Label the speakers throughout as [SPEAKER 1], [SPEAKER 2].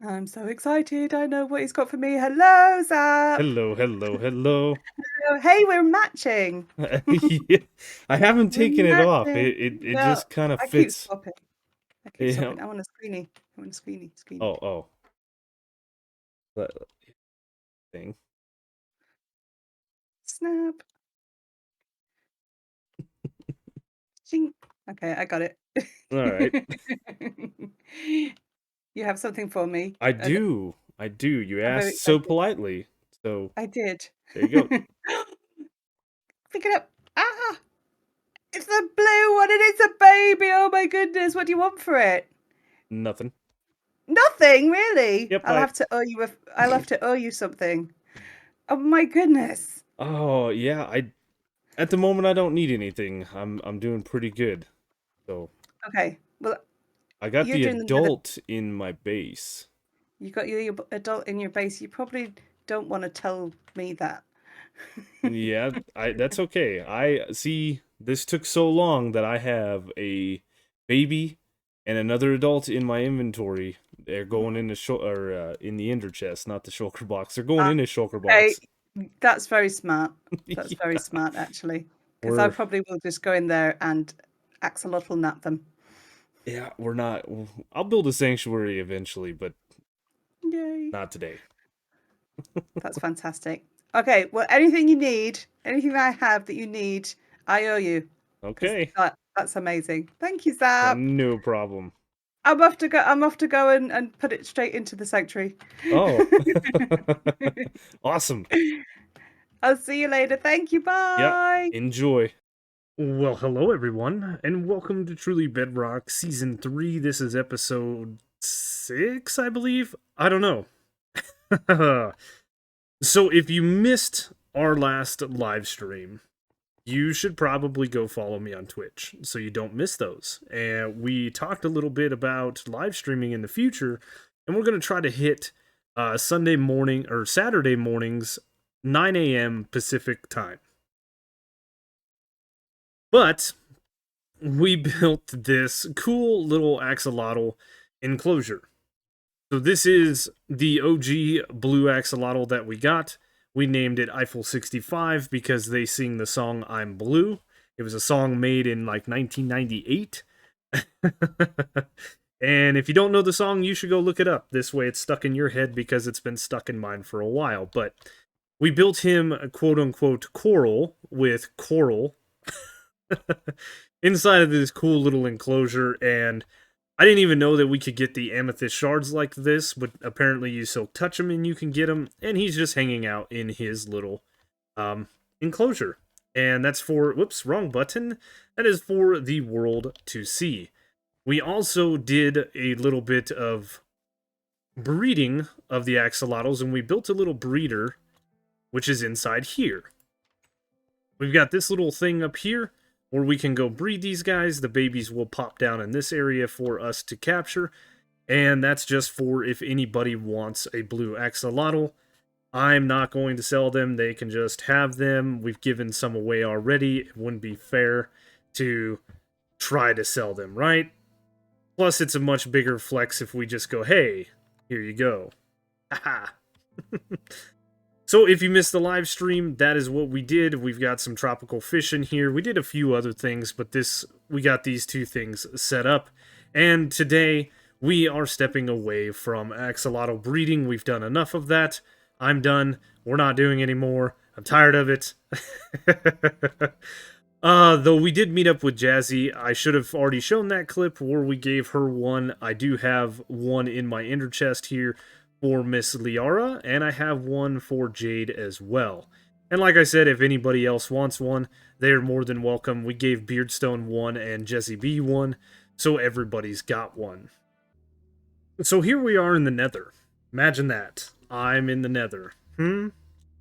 [SPEAKER 1] I'm so excited. I know what he's got for me. Hello, Zap.
[SPEAKER 2] Hello, hello, hello.
[SPEAKER 1] Oh, hey, we're matching.
[SPEAKER 2] Yeah, I haven't
[SPEAKER 1] We're
[SPEAKER 2] taken it off.
[SPEAKER 1] matching.
[SPEAKER 2] It
[SPEAKER 1] No,
[SPEAKER 2] just kind of
[SPEAKER 1] I keep
[SPEAKER 2] fits.
[SPEAKER 1] swapping. I keep
[SPEAKER 2] Yeah.
[SPEAKER 1] swapping. I want a screeny. I want a screeny. Screeny.
[SPEAKER 2] Oh, that thing.
[SPEAKER 1] Snap. Ching. Okay, I got it.
[SPEAKER 2] All right.
[SPEAKER 1] You have something for me.
[SPEAKER 2] I do. I do. You
[SPEAKER 1] I'm very
[SPEAKER 2] asked so
[SPEAKER 1] excited.
[SPEAKER 2] politely. So
[SPEAKER 1] I did.
[SPEAKER 2] there you go.
[SPEAKER 1] Pick it up. Ah, it's the blue one and it's a baby. Oh my goodness. What do you want for it?
[SPEAKER 2] Nothing.
[SPEAKER 1] Nothing, really.
[SPEAKER 2] Yep, I
[SPEAKER 1] I'll have to owe you something. Oh my goodness.
[SPEAKER 2] Oh, yeah, I at the moment I don't need anything. I'm doing pretty good. So,
[SPEAKER 1] Okay. Well,
[SPEAKER 2] I got
[SPEAKER 1] you're
[SPEAKER 2] the
[SPEAKER 1] doing the nether.
[SPEAKER 2] adult in my base.
[SPEAKER 1] You got your adult in your base. You probably don't want to tell me that.
[SPEAKER 2] Yeah, I that's okay. I see this took so long that I have a baby and another adult in my inventory. They're going in the in the ender chest, not the shulker box. They're going
[SPEAKER 1] Ah,
[SPEAKER 2] in the shulker
[SPEAKER 1] okay.
[SPEAKER 2] box.
[SPEAKER 1] That's very smart. That's very
[SPEAKER 2] Yeah,
[SPEAKER 1] smart, actually. Because I
[SPEAKER 2] we're
[SPEAKER 1] probably will just go in there and axolotl nap them.
[SPEAKER 2] yeah, we're not. I'll build a sanctuary eventually, but
[SPEAKER 1] Yay.
[SPEAKER 2] not today.
[SPEAKER 1] That's fantastic. Okay, well, anything you need, anything that I have that you need, I owe you. Because
[SPEAKER 2] Okay,
[SPEAKER 1] that's amazing. Thank you, Zap.
[SPEAKER 2] no problem.
[SPEAKER 1] I'm off to go and put it straight into the sanctuary.
[SPEAKER 2] Oh, awesome.
[SPEAKER 1] I'll see you later. Thank you.
[SPEAKER 2] Yeah,
[SPEAKER 1] Bye.
[SPEAKER 2] enjoy. Well, hello everyone, and welcome to Truly Bedrock Season 3. This is episode 6, I believe. I don't know. So, if you missed our last live stream, you should probably go follow me on Twitch so you don't miss those. And we talked a little bit about live streaming in the future, and we're going to try to hit Sunday morning or Saturday mornings, 9 a.m. Pacific time. But we built this cool little axolotl enclosure. So this is the OG blue axolotl that we got. We named it Eiffel 65 because they sing the song I'm Blue. It was a song made in like 1998. And if you don't know the song, you should go look it up. This way it's stuck in your head because it's been stuck in mine for a while. But we built him a quote unquote coral with coral inside of this cool little enclosure, and I didn't even know that we could get the amethyst shards like this, but apparently you still touch them and you can get them, and he's just hanging out in his little enclosure. And that's for, whoops, wrong button. That is for the world to see. We also did a little bit of breeding of the axolotls, and we built a little breeder, which is inside here. We've got this little thing up here where we can go breed these guys. The babies will pop down in this area for us to capture. And that's just for if anybody wants a blue axolotl. I'm not going to sell them. They can just have them. We've given some away already. It wouldn't be fair to try to sell them, right? Plus, it's a much bigger flex if we just go, hey, here you go. Haha. So if you missed the live stream, that is what we did. We've got some tropical fish in here. We did a few other things, but we got these two things set up. And today we are stepping away from axolotl breeding. We've done enough of that. I'm done. We're not doing anymore. I'm tired of it. Though we did meet up with Jasey. I should have already shown that clip where we gave her one. I do have one in my ender chest here for Miss Liara, and I have one for Jade as well. And like I said, if anybody else wants one, they are more than welcome. We gave Beardstone one and Jesse B one, so everybody's got one. So here we are in the Nether. Imagine that. I'm in the Nether.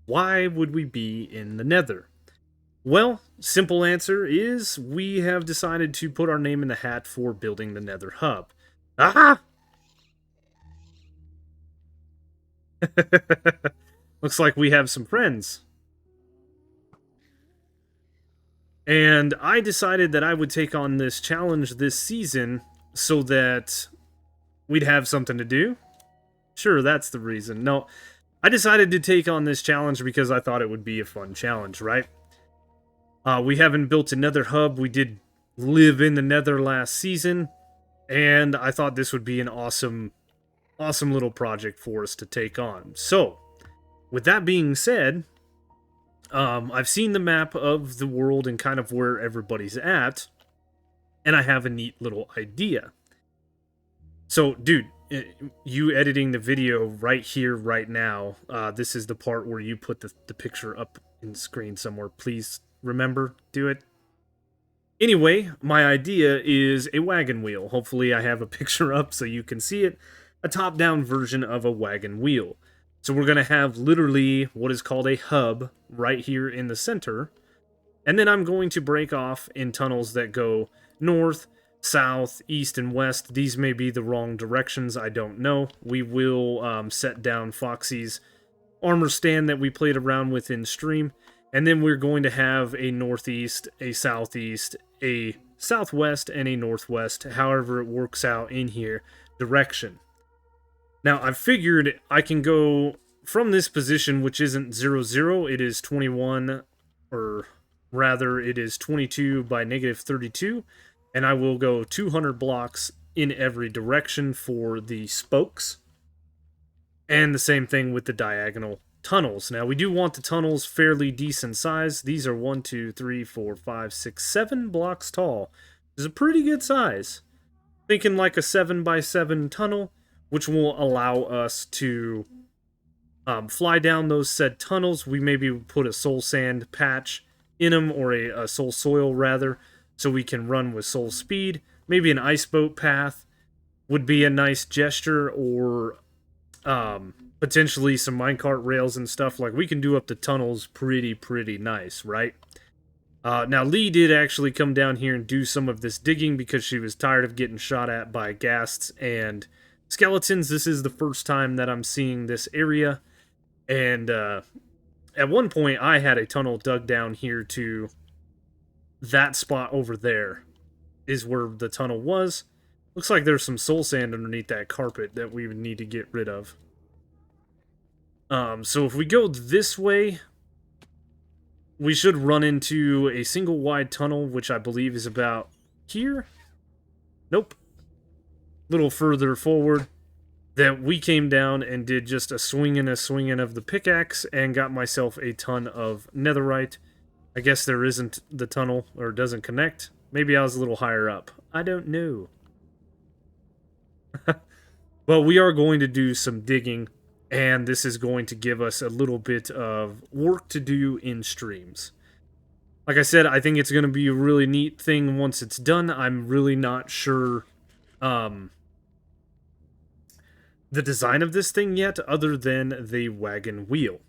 [SPEAKER 2] Why would we be in the Nether? Well, simple answer is we have decided to put our name in the hat for building the Nether Hub. Aha! Looks like we have some friends. And I decided that I would take on this challenge this season so that we'd have something to do. Sure, that's the reason. No, I decided to take on this challenge because I thought it would be a fun challenge, right? We haven't built a Nether hub. We did live in the Nether last season, and I thought this would be an awesome, awesome little project for us to take on. So, with that being said, I've seen the map of the world and kind of where everybody's at, and I have a neat little idea. So, dude, you editing the video right here, right now, this is the part where you put the picture up in the screen somewhere. Please remember, do it. Anyway, my idea is a wagon wheel. Hopefully I have a picture up so you can see it. A top-down version of a wagon wheel. So we're going to have literally what is called a hub right here in the center. And then I'm going to break off in tunnels that go north, south, east, and west. These may be the wrong directions, I don't know. We will set down Foxy's armor stand that we played around with in stream. And then we're going to have a northeast, a southeast, a southwest, and a northwest, however it works out in here, direction. Now, I've figured I can go from this position, which isn't 0, 0, it is 21, or rather, it is 22 by negative 32, and I will go 200 blocks in every direction for the spokes. And the same thing with the diagonal tunnels. Now, we do want the tunnels fairly decent size. These are 1, 2, 3, 4, 5, 6, 7 blocks tall. It's a pretty good size. Thinking like a 7 by 7 tunnel, which will allow us to fly down those said tunnels. We maybe put a soul sand patch in them, or a soul soil rather, so we can run with soul speed. Maybe an ice boat path would be a nice gesture, or potentially some minecart rails and stuff. Like, we can do up the tunnels pretty nice, right? Now, Lee did actually come down here and do some of this digging because she was tired of getting shot at by ghasts and skeletons. This is the first time that I'm seeing this area, and at one point I had a tunnel dug down here to that spot over there is where the tunnel was. Looks like there's some soul sand underneath that carpet that we would need to get rid of. So if we go this way, we should run into a single wide tunnel, which I believe is about here. Nope. A little further forward. That we came down and did just a swinging of the pickaxe and got myself a ton of netherite. I guess there isn't the tunnel, or doesn't connect. Maybe I was a little higher up. I don't know. But we are going to do some digging, and this is going to give us a little bit of work to do in streams. Like I said, I think it's going to be a really neat thing once it's done. I'm really not sure the design of this thing yet, other than the wagon wheel.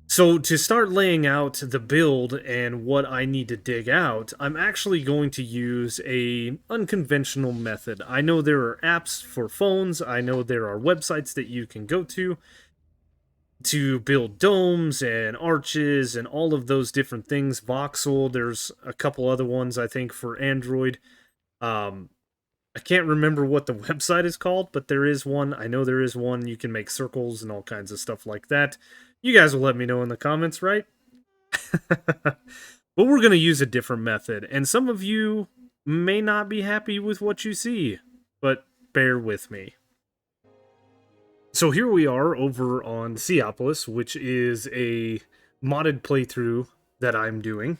[SPEAKER 2] So to start laying out the build and what I need to dig out, I'm actually going to use a unconventional method. I know there are apps for phones, I know there are websites that you can go to build domes and arches and all of those different things. Voxel, there's a couple other ones I think for Android. I can't remember what the website is called, but there is one. I know there is one. You can make circles and all kinds of stuff like that. You guys will let me know in the comments, right? But we're going to use a different method, and some of you may not be happy with what you see, but bear with me. So here we are over on Seopolis, which is a modded playthrough that I'm doing,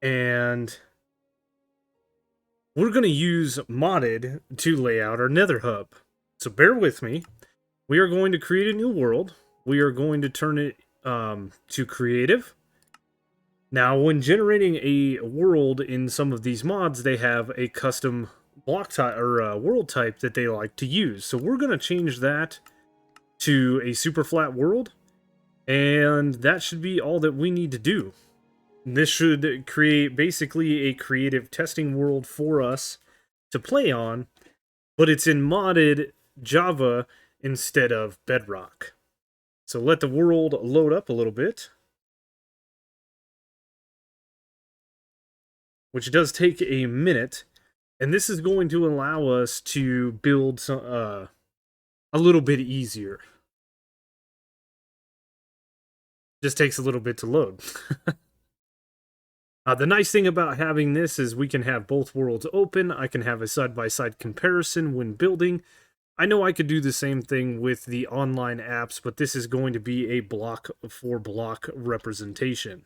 [SPEAKER 2] and we're going to use modded to lay out our nether hub. So bear with me. We are going to create a new world. We are going to turn it to creative. Now, when generating a world in some of these mods, they have a custom block type or world type that they like to use. So we're going to change that to a super flat world, and that should be all that we need to do. This should create basically a creative testing world for us to play on, but it's in modded Java instead of Bedrock. So let the world load up a little bit, which does take a minute, and this is going to allow us to build some, a little bit easier. Just takes a little bit to load. The nice thing about having this is we can have both worlds open. I can have a side-by-side comparison when building. I know I could do the same thing with the online apps, but this is going to be a block-for-block representation.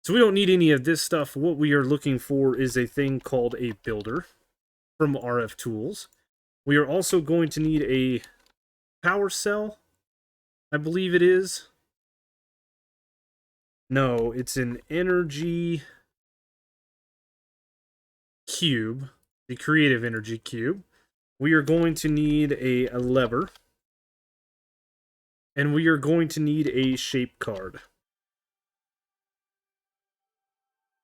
[SPEAKER 2] So we don't need any of this stuff. What we are looking for is a thing called a builder from RF Tools. We are also going to need a power cell, I believe it is. No, it's an energy cube, the creative energy cube. We are going to need a lever. And we are going to need a shape card.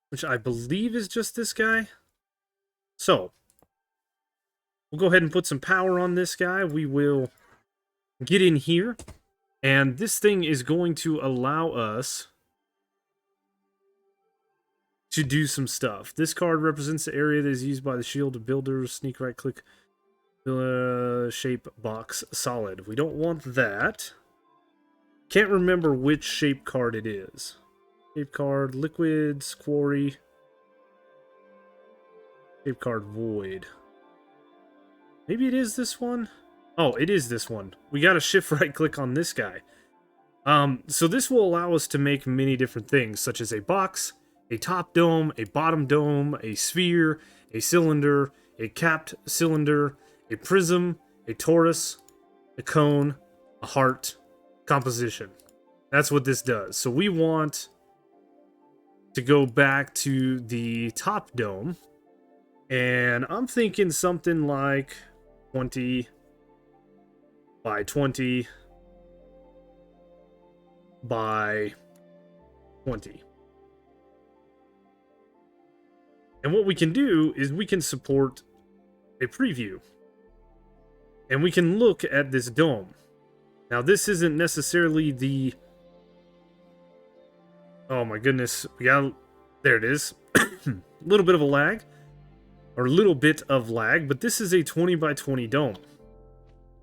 [SPEAKER 2] Which I believe is just this guy. So, we'll go ahead and put some power on this guy. We will get in here. And this thing is going to allow us to do some stuff. This card represents the area that is used by the shield builders. Sneak right click. Shape box solid. We don't want that. Can't remember which shape card it is. Shape card, liquids, quarry. Shape card, void. Maybe it is this one? Oh, it is this one. We gotta shift right click on this guy. So this will allow us to make many different things, such as a box, a top dome, a bottom dome, a sphere, a cylinder, a capped cylinder, a prism, a torus, a cone, a heart, composition. That's what this does. So we want to go back to the top dome, and I'm thinking something like 20 by 20 by 20. And what we can do is we can support a preview. And we can look at this dome. Now, this isn't necessarily the... Oh my goodness. There it is. A little bit of a lag. Or a little bit of lag. But this is a 20 by 20 dome.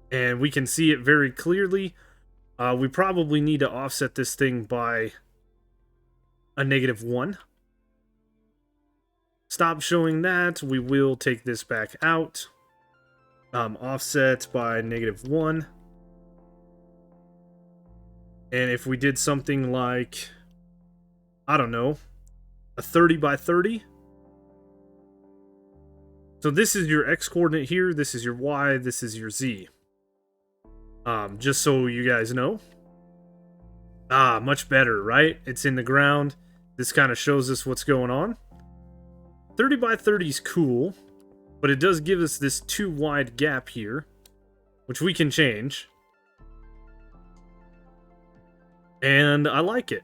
[SPEAKER 2] And we can see it very clearly. We probably need to offset this thing by a -1. Stop showing that. We will take this back out. Offset by -1. And if we did something like, I don't know, a 30 by 30. So this is your X coordinate here. This is your Y. This is your Z. Just so you guys know. Much better, right? It's in the ground. This kind of shows us what's going on. 30 by 30 is cool, but it does give us this too wide gap here, which we can change. And I like it.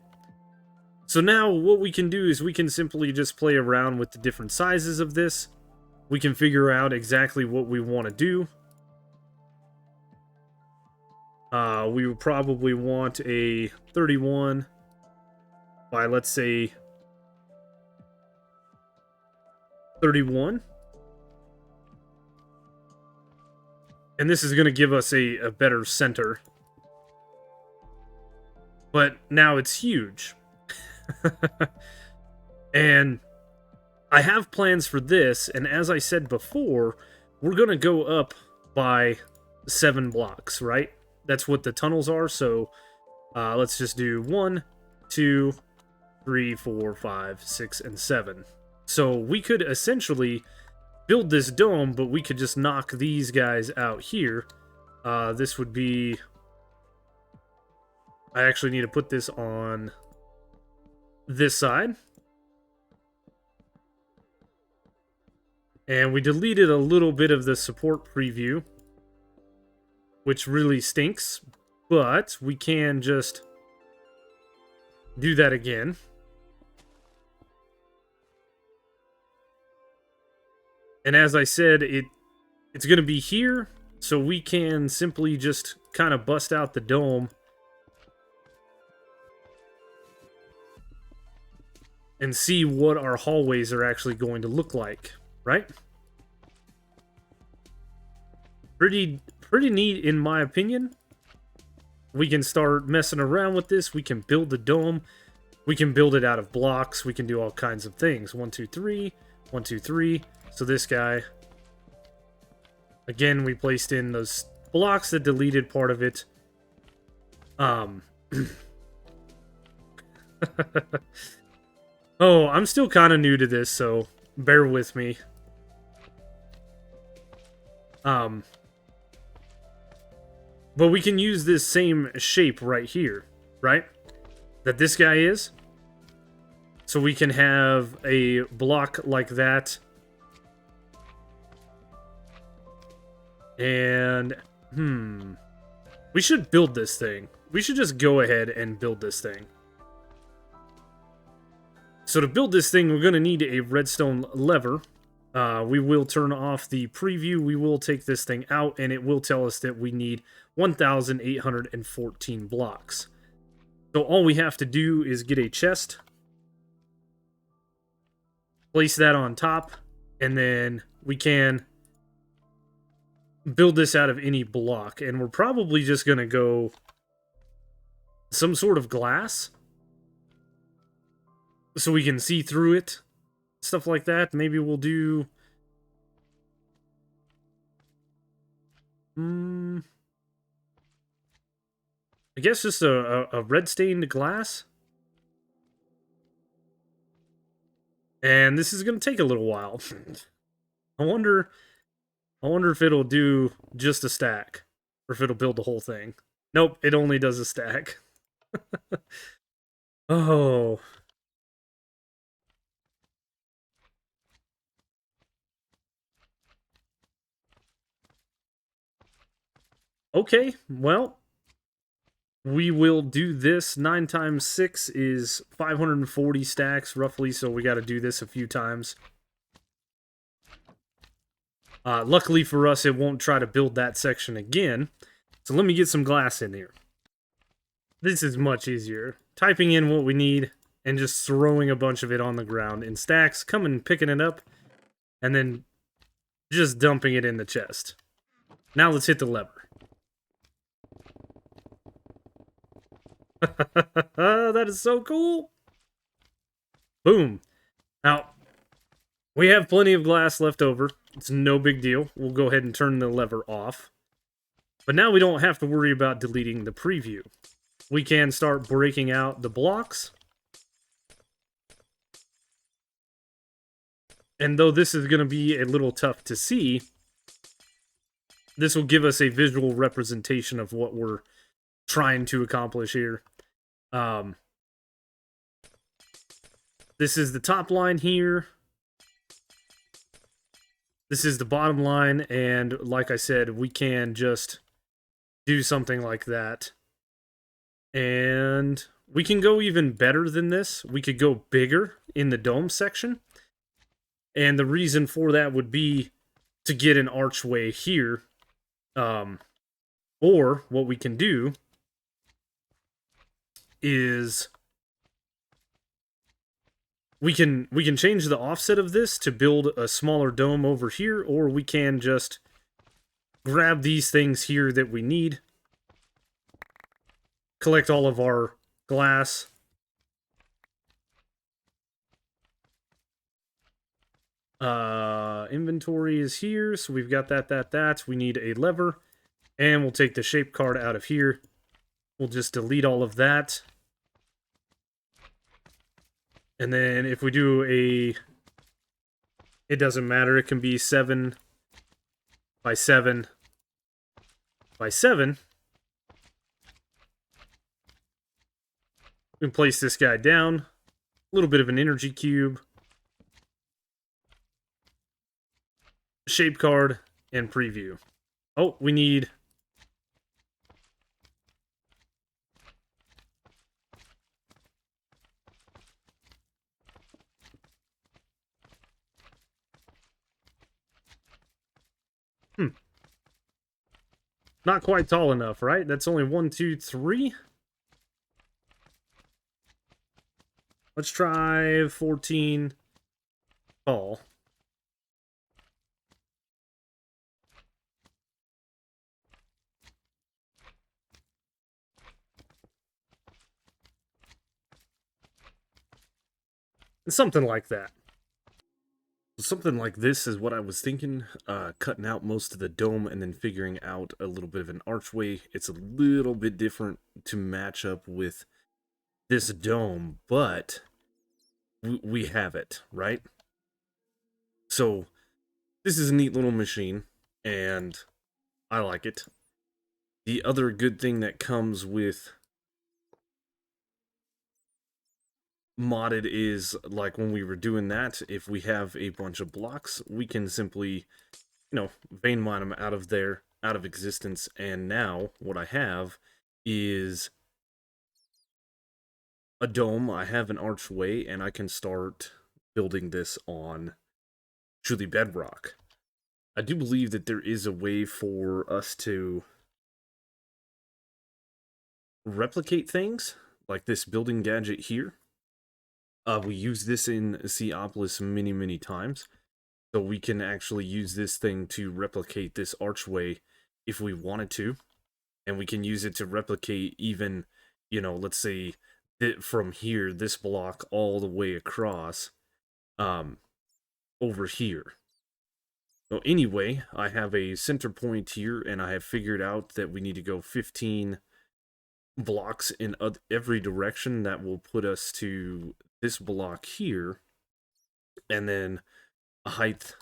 [SPEAKER 2] So now what we can do is we can simply just play around with the different sizes of this. We can figure out exactly what we want to do. We would probably want a 31 by, let's say, 31. And this is going to give us a better center. But now it's huge. And I have plans for this, and as I said before, we're going to go up by 7 blocks, right? That's what the tunnels are, so let's just do 1, 2, 3, 4, 5, 6, and 7. So we could essentially build this dome, but we could just knock these guys out here. This would be... I actually need to put this on this side. And we deleted a little bit of the support preview, which really stinks, but we can just do that again. And as I said, it's going to be here, so we can simply just kind of bust out the dome and see what our hallways are actually going to look like, right? pretty neat in my opinion. We can start messing around with this. We can build the dome. We can build it out of blocks. We can do all kinds of things. 1, 2, 3. 1, 2, 3. So this guy. Again, we placed in those blocks that deleted part of it. Oh, I'm still kind of new to this, so bear with me. But we can use this same shape right here, right? That this guy is. So we can have a block like that. And, we should build this thing. We should just go ahead and build this thing. So to build this thing, we're going to need a redstone lever. We will turn off the preview. We will take this thing out, and it will tell us that we need 1,814 blocks. So all we have to do is get a chest, place that on top, and then we can build this out of any block. And we're probably just going to go some sort of glass so we can see through it. Stuff like that. Maybe we'll do... I guess just a red-stained glass. And this is going to take a little while. I wonder if it'll do just a stack. Or if it'll build the whole thing. Nope, it only does a stack. Oh... Okay, well, we will do this. 9 times 6 is 540 stacks, roughly, so we got to do this a few times. Luckily for us, it won't try to build that section again. So let me get some glass in here. This is much easier. Typing in what we need and just throwing a bunch of it on the ground in stacks, coming picking it up, and then just dumping it in the chest. Now let's hit the lever. That is so cool. Boom. Now, we have plenty of glass left over. It's no big deal. We'll go ahead and turn the lever off. But now we don't have to worry about deleting the preview. We can start breaking out the blocks. And though this is going to be a little tough to see, this will give us a visual representation of what we're trying to accomplish here. This is the top line here. This is the bottom line, and like I said, we can just do something like that. And we can go even better than this. We could go bigger in the dome section. And the reason for that would be to get an archway here. Or what we can do is we can change the offset of this to build a smaller dome over here, or we can just grab these things here that we need, collect all of our glass, inventory is here, so we've got that. We need a lever, and we'll take the shape card out of here. We'll just delete all of that. And then if we do it doesn't matter, it can be 7 by 7 by 7. We can place this guy down. A little bit of an energy cube. Shape card and preview. Oh, we need... Not quite tall enough, right? That's only 1, 2, 3. Let's try 14 tall. Something like that. Something like this is what I was thinking, cutting out most of the dome and then figuring out a little bit of an archway. It's a little bit different to match up with this dome, but we have it, right? So this is a neat little machine, and I like it. The other good thing that comes with modded is, like when we were doing that, if we have a bunch of blocks, we can simply, vein mine them out of there, out of existence. And now what I have is a dome, I have an archway, and I can start building this on truly bedrock. I do believe that there is a way for us to replicate things, like this building gadget here. We use this in Seopolis many, many times. So we can actually use this thing to replicate this archway if we wanted to. And we can use it to replicate even, let's say from here, this block all the way across over here. So anyway, I have a center point here, and I have figured out that we need to go 15 blocks in every direction. That will put us to this block here, and then a height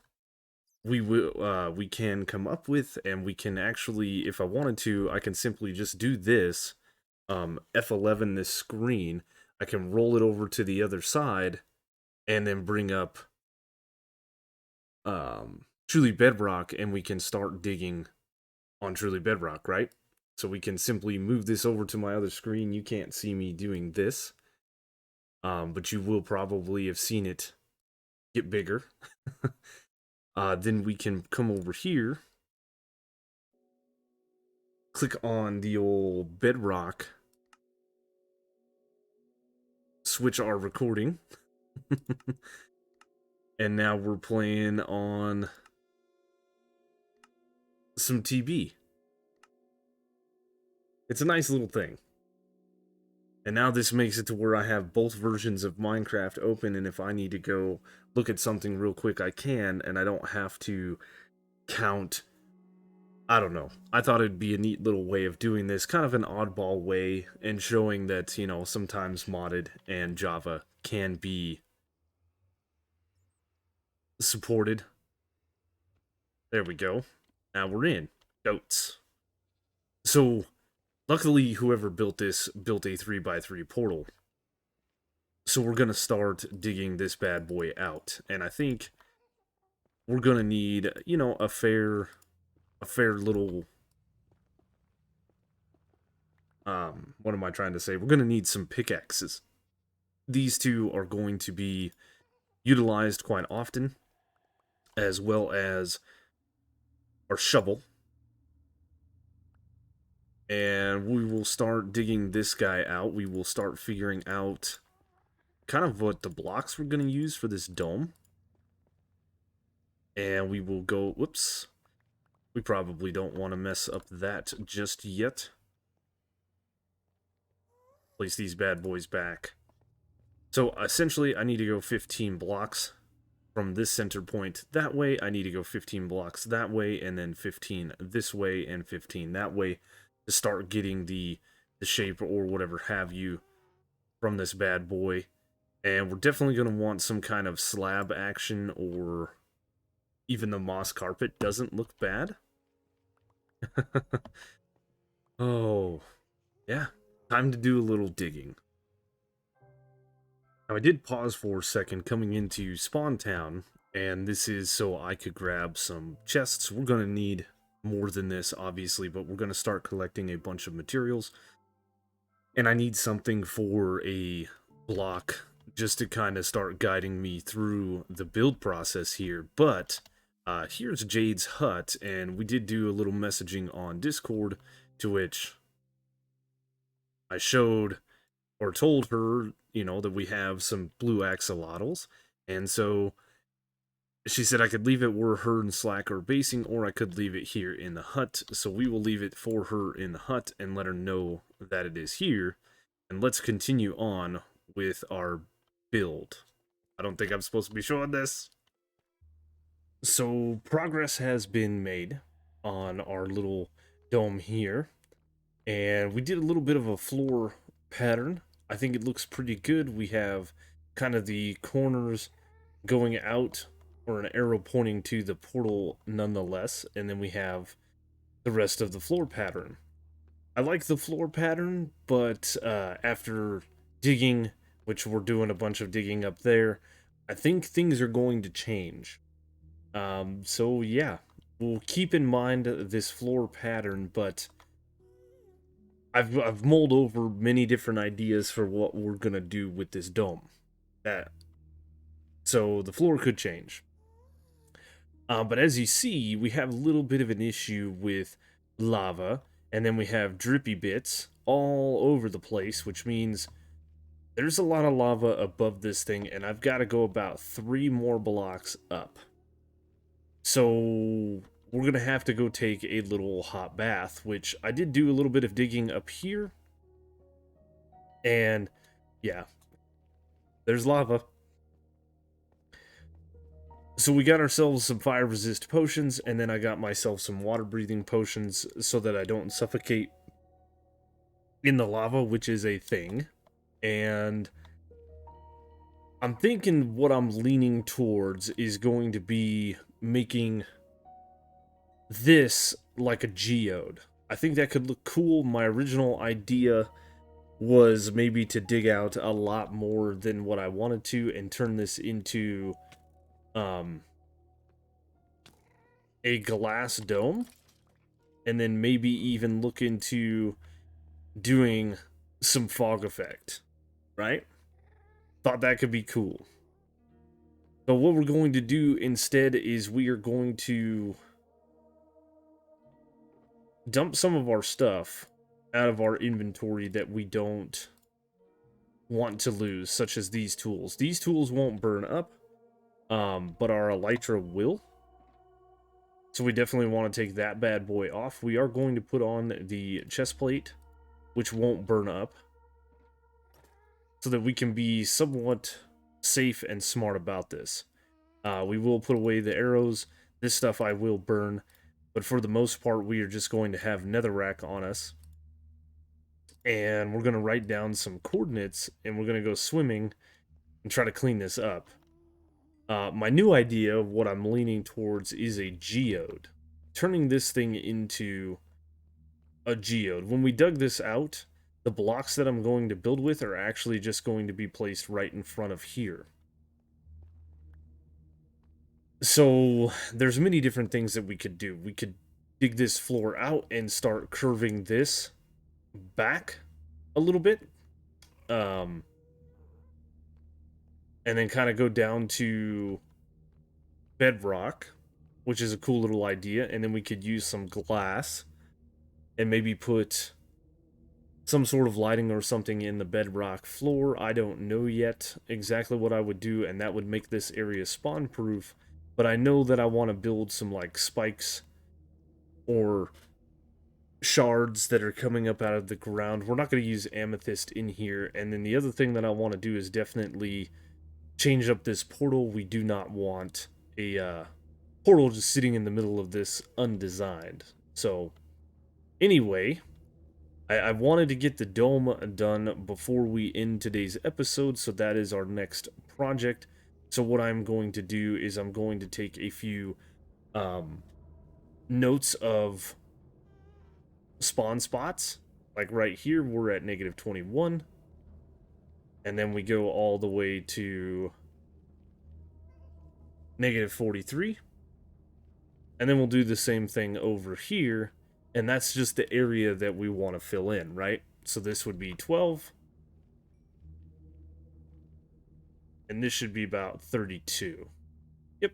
[SPEAKER 2] we can come up with, and we can actually, if I wanted to, I can simply just do this, F11 this screen. I can roll it over to the other side, and then bring up truly bedrock, and we can start digging on truly bedrock, right? So we can simply move this over to my other screen. You can't see me doing this, but you will probably have seen it get bigger. Then we can come over here, click on the old bedrock, switch our recording, and now we're playing on some TB. It's a nice little thing. And now this makes it to where I have both versions of Minecraft open, and if I need to go look at something real quick, I can, and I don't have to count. I don't know. I thought it'd be a neat little way of doing this, kind of an oddball way, and showing that, sometimes modded and Java can be supported. There we go. Now we're in. Goats. So, luckily, whoever built this built a 3x3 portal. So we're going to start digging this bad boy out. And I think we're going to need, a fair little... what am I trying to say? We're going to need some pickaxes. These two are going to be utilized quite often, as well as our shovel. And we will start digging this guy out. We will start figuring out kind of what the blocks we're going to use for this dome. And we will go... Whoops. We probably don't want to mess up that just yet. Place these bad boys back. So essentially, I need to go 15 blocks from this center point that way. I need to go 15 blocks that way, and then 15 this way, and 15 that way, to start getting the shape or whatever have you from this bad boy. And we're definitely going to want some kind of slab action, or even the moss carpet doesn't look bad. Oh, yeah. Time to do a little digging. Now, I did pause for a second coming into Spawn Town, and this is so I could grab some chests. We're going to need more than this, obviously, but we're going to start collecting a bunch of materials. And I need something for a block just to kind of start guiding me through the build process here. But here's Jade's hut, and we did do a little messaging on Discord, to which I showed or told her, that we have some blue axolotls. And so she said I could leave it where her and Slack are basing, or I could leave it here in the hut. So we will leave it for her in the hut and let her know that it is here. And let's continue on with our build. I don't think I'm supposed to be showing this. So progress has been made on our little dome here. And we did a little bit of a floor pattern. I think it looks pretty good. We have kind of the corners going out, or an arrow pointing to the portal nonetheless. And then we have the rest of the floor pattern. I like the floor pattern, but after digging, which we're doing a bunch of digging up there, I think things are going to change. So yeah, we'll keep in mind this floor pattern, but I've mulled over many different ideas for what we're gonna do with this dome. So the floor could change. But as you see, we have a little bit of an issue with lava, and then we have drippy bits all over the place, which means there's a lot of lava above this thing, and I've got to go about 3 more blocks up. So we're going to have to go take a little hot bath, which I did do a little bit of digging up here. And yeah, there's lava. So we got ourselves some fire resist potions, and then I got myself some water breathing potions so that I don't suffocate in the lava, which is a thing. And I'm thinking what I'm leaning towards is going to be making this like a geode. I think that could look cool. My original idea was maybe to dig out a lot more than what I wanted to and turn this into a glass dome, and then maybe even look into doing some fog effect, right? Thought that could be cool. So what we're going to do instead is we are going to dump some of our stuff out of our inventory that we don't want to lose, such as these tools. These tools won't burn up, but our elytra will. So we definitely want to take that bad boy off. We are going to put on the chest plate, which won't burn up, so that we can be somewhat safe and smart about this. We will put away the arrows. This stuff I will burn, but for the most part, we are just going to have netherrack on us. And we're going to write down some coordinates, and we're going to go swimming and try to clean this up. My new idea of what I'm leaning towards is a geode. Turning this thing into a geode. When we dug this out, the blocks that I'm going to build with are actually just going to be placed right in front of here. So there's many different things that we could do. We could dig this floor out and start curving this back a little bit. And then kind of go down to bedrock, which is a cool little idea. And then we could use some glass and maybe put some sort of lighting or something in the bedrock floor. I don't know yet exactly what I would do, and that would make this area spawn proof. But I know that I want to build some like spikes or shards that are coming up out of the ground. We're not going to use amethyst in here. And then the other thing that I want to do is definitely change up this portal. We do not want a portal just sitting in the middle of this undesigned. So anyway, I wanted to get the dome done before we end today's episode, so that is our next project. So what I'm going to do is I'm going to take a few notes of spawn spots. Like right here, we're at -21. And then we go all the way to -43. And then we'll do the same thing over here. And that's just the area that we want to fill in, right? So this would be 12. And this should be about 32. Yep.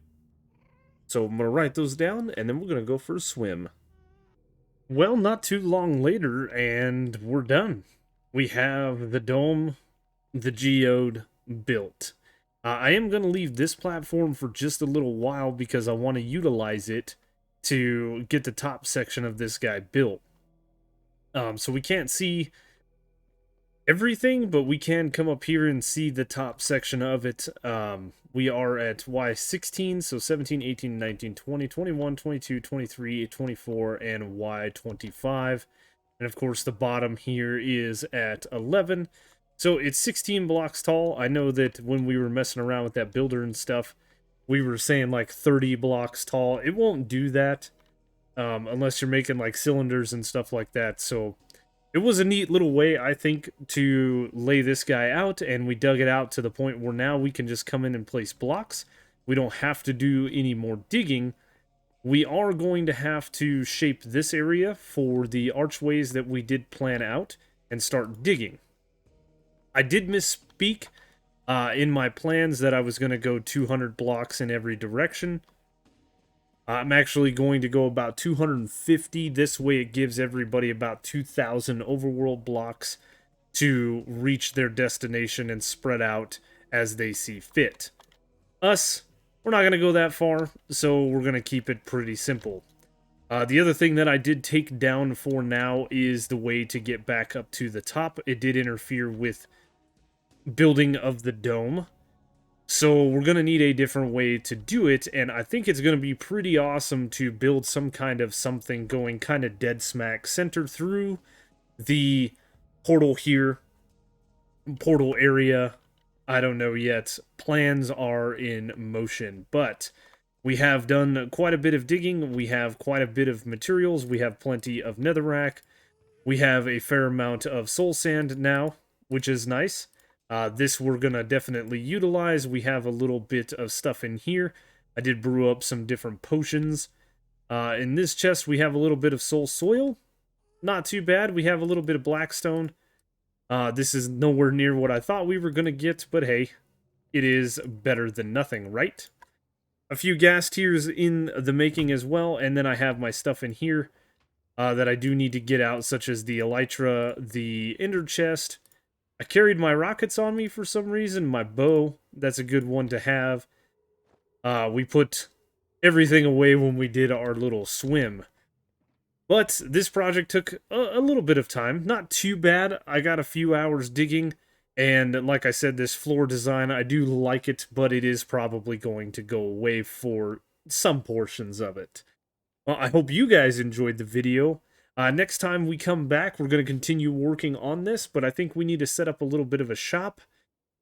[SPEAKER 2] So I'm going to write those down, and then we're going to go for a swim. Well, not too long later, and we're done. We have the dome, the geode built. I am going to leave this platform for just a little while because I want to utilize it to get the top section of this guy built. So we can't see everything, but we can come up here and see the top section of it. We are at Y16, so 17, 18, 19, 20, 21, 22, 23, 24, and Y25. And of course, the bottom here is at 11. So it's 16 blocks tall. I know that when we were messing around with that builder and stuff, we were saying like 30 blocks tall. It won't do that unless you're making like cylinders and stuff like that. So it was a neat little way, I think, to lay this guy out, and we dug it out to the point where now we can just come in and place blocks. We don't have to do any more digging. We are going to have to shape this area for the archways that we did plan out and start digging. I did misspeak in my plans that I was going to go 200 blocks in every direction. I'm actually going to go about 250. This way it gives everybody about 2,000 overworld blocks to reach their destination and spread out as they see fit. Us, we're not going to go that far, so we're going to keep it pretty simple. The other thing that I did take down for now is the way to get back up to the top. It did interfere with building of the dome. So we're going to need a different way to do it, and I think it's going to be pretty awesome to build some kind of something going kind of dead smack center through the portal here, portal area. I don't know yet. Plans are in motion, but we have done quite a bit of digging. We have quite a bit of materials. We have plenty of netherrack. We have a fair amount of soul sand now, which is nice. This we're going to definitely utilize. We have a little bit of stuff in here. I did brew up some different potions. In this chest, we have a little bit of soul soil. Not too bad. We have a little bit of blackstone. This is nowhere near what I thought we were going to get, but hey, it is better than nothing, right? A few gas tiers in the making as well, and then I have my stuff in here that I do need to get out, such as the elytra, the ender chest. I carried my rockets on me for some reason. My bow, that's a good one to have. We put everything away when we did our little swim. But this project took a little bit of time. Not too bad. I got a few hours digging. And like I said, this floor design, I do like it, but it is probably going to go away for some portions of it. Well, I hope you guys enjoyed the video. Next time we come back, we're going to continue working on this, but I think we need to set up a little bit of a shop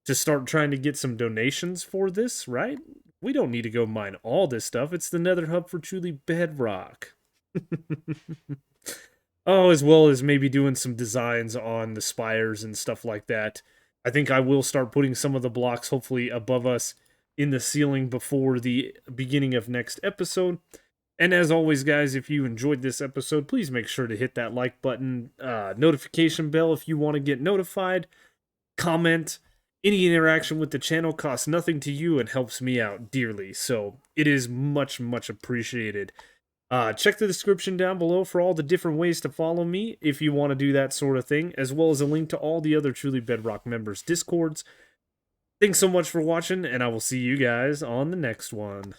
[SPEAKER 2] to start trying to get some donations for this, right? We don't need to go mine all this stuff. It's the Nether Hub for truly bedrock. Oh, as well as maybe doing some designs on the spires and stuff like that. I think I will start putting some of the blocks, hopefully above us, in the ceiling before the beginning of next episode. And as always, guys, if you enjoyed this episode, please make sure to hit that like button, notification bell if you want to get notified, comment. Any interaction with the channel costs nothing to you and helps me out dearly, so it is much, much appreciated. Check the description down below for all the different ways to follow me if you want to do that sort of thing, as well as a link to all the other Truly Bedrock members' Discords. Thanks so much for watching, and I will see you guys on the next one.